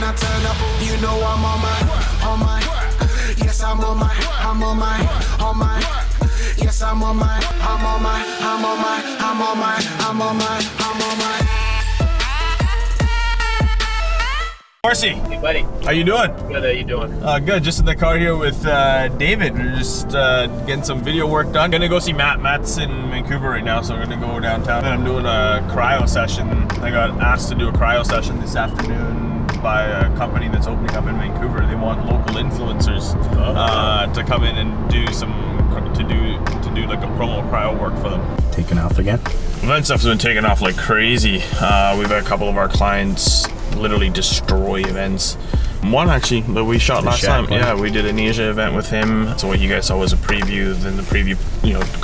I turn up, you know I'm on my. Yes, I'm on my. Yes, I'm on my. Marcy, Hey buddy, how you doing? good. How you doing? Good. Just in the car here with David. We're just getting some video work done. Gonna go see Matt. Matt's in Vancouver right now, so we're gonna go downtown. And I'm doing a cryo session. I got asked to do a cryo session this afternoon by a company that's opening up in Vancouver. They want local influencers to come in and do like a promo cryo work for them. Taking off again? Event stuff's been taking off like crazy. We've had a couple of our clients literally destroy events. One actually that we shot last time. Yeah, we did an Asia event with him. So what you guys saw was a preview. Then the preview,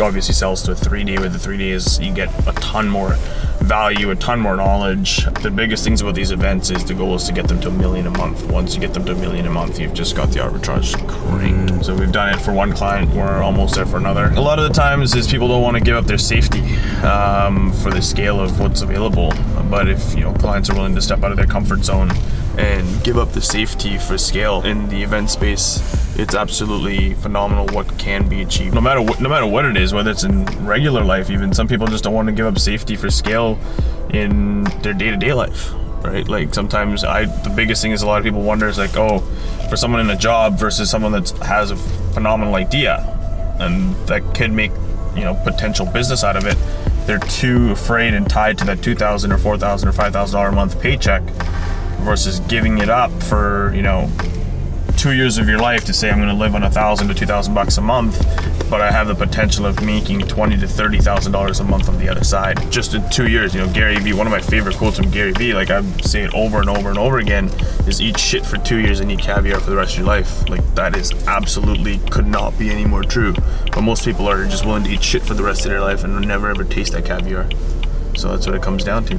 obviously sells to a 3D. With the 3D is you get a ton more value, a ton more knowledge. The biggest things about these events is the goal is to get them to $1 million a month. Once you get them to $1 million a month, you've just got the arbitrage cranked. So we've done it for one client. We're almost there for another. A lot of the times is people don't want to give up their safety for the scale of what's available. But if clients are willing to step out of their comfort zone and give up the safety for scale in the event space, it's absolutely phenomenal what can be achieved. No matter what it is, whether it's in regular life, even some people just don't want to give up safety for scale in their day-to-day life, right? Like sometimes the biggest thing is a lot of people wonder is like, oh, for someone in a job versus someone that has a phenomenal idea and that could make potential business out of it, they're too afraid and tied to that $2,000 or $4,000 or $5,000 a month paycheck versus giving it up for 2 years of your life to say I'm going to live on $1,000 to $2,000 a month, but I have the potential of making $20,000 to $30,000 a month on the other side just in 2 years. Gary Vee, one of my favorite quotes from Gary Vee, like I say it over and over and over again, is eat shit for 2 years and eat caviar for the rest of your life. Like that is absolutely could not be any more true. But most people are just willing to eat shit for the rest of their life and never ever taste that caviar. So that's what it comes down to.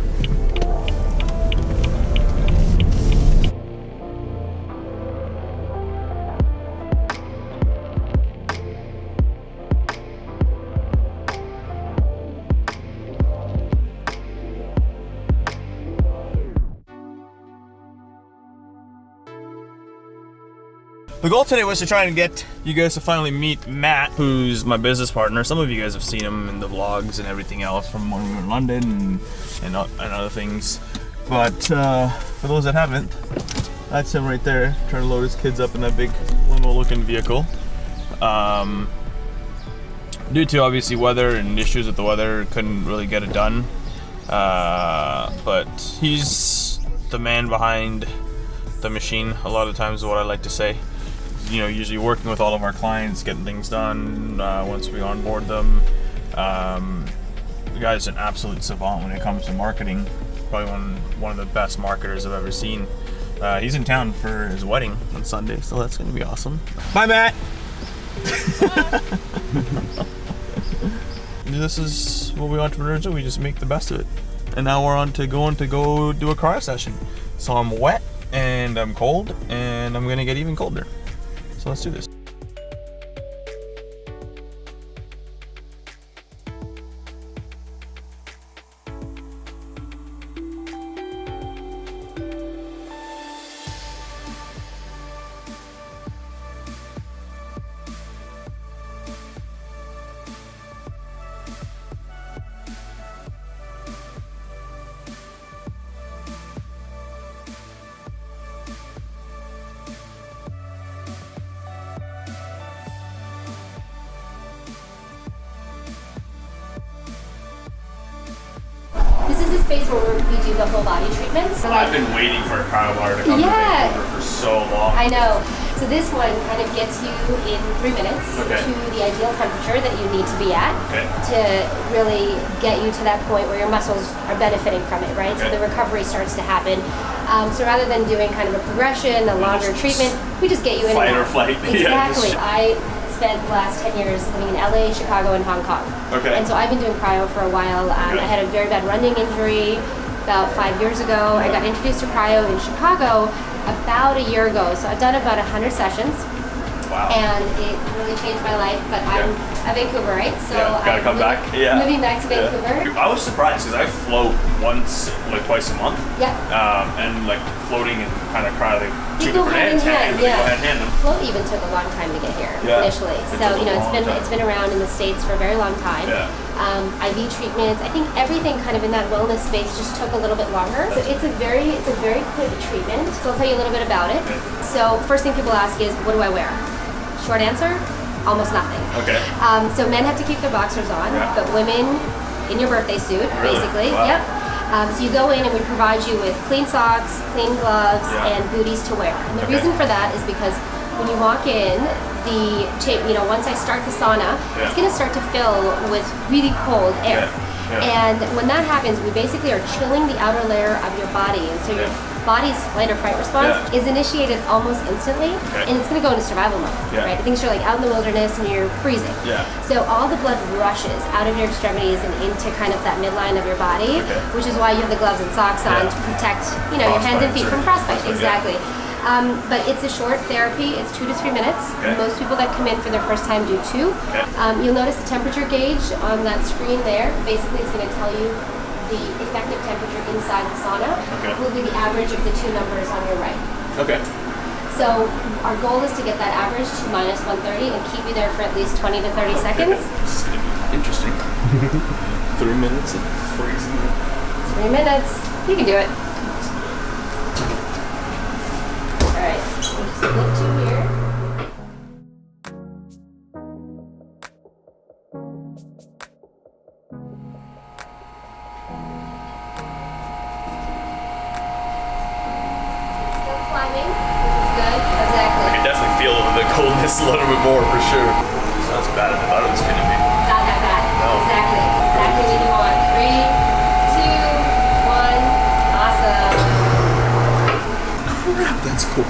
The goal today was to try and get you guys to finally meet Matt, who's my business partner. Some of you guys have seen him in the vlogs and everything else from when we were in London and other things. But for those that haven't, that's him right there, trying to load his kids up in that big limo-looking vehicle. Due to obviously weather and issues with the weather, couldn't really get it done. But he's the man behind the machine. A lot of times, is what I like to say. Usually working with all of our clients, getting things done once we onboard them. The guy's an absolute savant when it comes to marketing. Probably one of the best marketers I've ever seen. He's in town for his wedding on Sunday, so that's going to be awesome. Bye, Matt! This is what we entrepreneurs do. We just make the best of it. And now we're on to go do a cryo session. So I'm wet and I'm cold and I'm going to get even colder. So let's do this. This is a space where we do the whole body treatments. I've been waiting for a cryo bar to come to Vancouver for so long. I know. So this one kind of gets you in 3 minutes to the ideal temperature that you need to be at to really get you to that point where your muscles are benefiting from it, right? So the recovery starts to happen. So rather than doing kind of a progression, a longer treatment, we just get you in. Fight or flight. Exactly. I spent the last 10 years living in LA, Chicago, and Hong Kong. And so I've been doing cryo for a while. I had a very bad running injury about 5 years ago. I got introduced to cryo in Chicago about a year ago. So I've done about 100 sessions. Wow. And it really changed my life. But I'm a Vancouverite, so gotta come back. Yeah. Moving back to Vancouver. I was surprised because I float twice a month. Yeah. And like floating and kind of cryo, they They go hand in hand. They go hand in hand. Float even took a long time to get here initially. So it's been around in the States for a very long time. Yeah. IV treatments. I think everything kind of in that wellness space just took a little bit longer. So it's a very quick treatment. So I'll tell you a little bit about it. Okay. So first thing people ask is, what do I wear? Short answer, almost nothing. Okay. So men have to keep their boxers on, but women in your birthday suit, basically. Wow. Yep. So you go in and we provide you with clean socks, clean gloves, and booties to wear. And the reason for that is because when you walk in, once I start the sauna, it's going to start to fill with really cold air. And when that happens, we basically are chilling the outer layer of your body. And so your body's flight or fright response is initiated almost instantly, and it's going to go into survival mode, right? Things are like out in the wilderness and you're freezing. So all the blood rushes out of your extremities and into kind of that midline of your body, which is why you have the gloves and socks on to protect, your hands and feet from frostbite. Exactly. But it's a short therapy. It's 2 to 3 minutes. Most people that come in for their first time do 2. You'll notice the temperature gauge on that screen there. Basically, it's going to tell you the effective temperature inside the sauna will be the average of the 2 numbers on your right. Okay. So our goal is to get that average to minus 130 and keep you there for at least 20 to 30 seconds. This is going to be interesting. 3 minutes and freezing. 3 minutes. You can do it. All right. We'll just lift you here. Coldness a little bit more for sure. It's not as bad as I thought it was going to be. Not that bad. No. Exactly what you want. 3, 2, 1. Awesome. Crap, that's cool.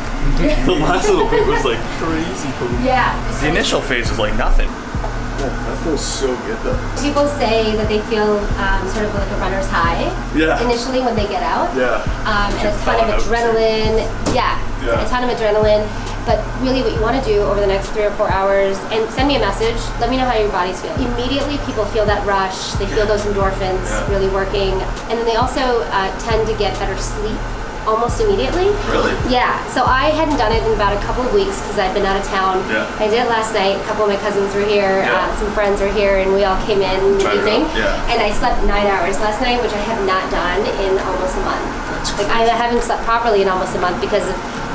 The last little bit was like crazy cool. Yeah. The initial phase was like nothing. Yeah, that feels so good though. People say that they feel sort of like a runner's high initially when they get out. And a ton of adrenaline. A ton of adrenaline. But really what you want to do over the next 3 or 4 hours, and send me a message, let me know how your bodies feel. Immediately people feel that rush, they feel those endorphins really working, and then they also tend to get better sleep almost immediately. Really? Yeah, so I hadn't done it in about a couple of weeks because I'd been out of town. I did it last night, a couple of my cousins were here, some friends were here, and we all came in the evening. And I slept 9 hours last night, which I have not done in almost a month. That's crazy. I haven't slept properly in almost a month because of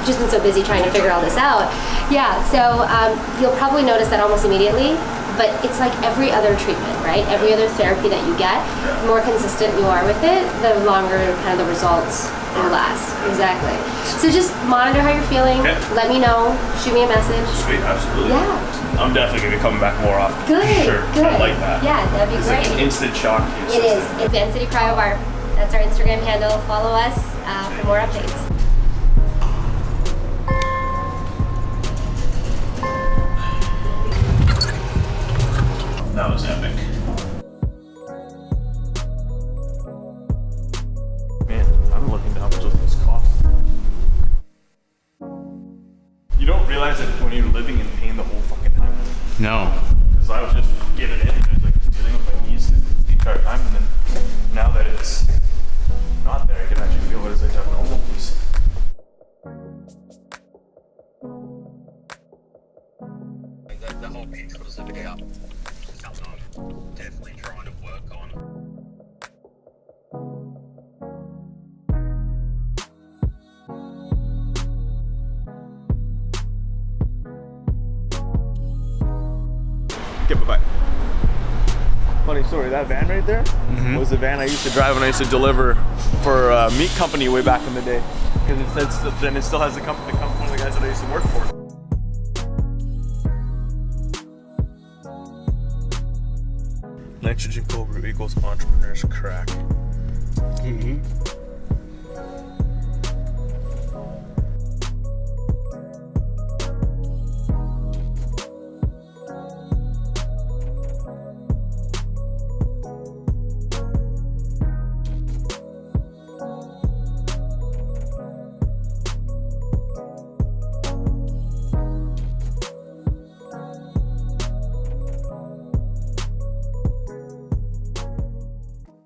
just been so busy trying to figure all this out. So you'll probably notice that almost immediately, but it's like every other treatment, right? Every other therapy that you get, the more consistent you are with it, the longer kind of the results will last. Exactly. So just monitor how you're feeling, let me know, shoot me a message. Sweet, absolutely. Yeah. I'm definitely going to be coming back more often. Good, sure. good. I like that. Yeah, that'd be great. It's like an instant shock. It is. Advanced City Cryo Bar. That's our Instagram handle. Follow us for more updates. That was epic. Man, I'm looking down just this cost. You don't realize it when you're living in pain the whole fucking time. No. Because I was just giving in and I was like dealing with my knees the entire time, and then now that it's not there, I can actually feel what it's like to have a normal piece. The whole piece was a big up. Something I'm definitely trying to work on. Okay, bye-bye. Funny story, that van right there was the van I used to drive when I used to deliver for a meat company way back in the day. Because it still has the company, one of the guys that I used to work for. Nitrogen Cobra equals entrepreneur's crack.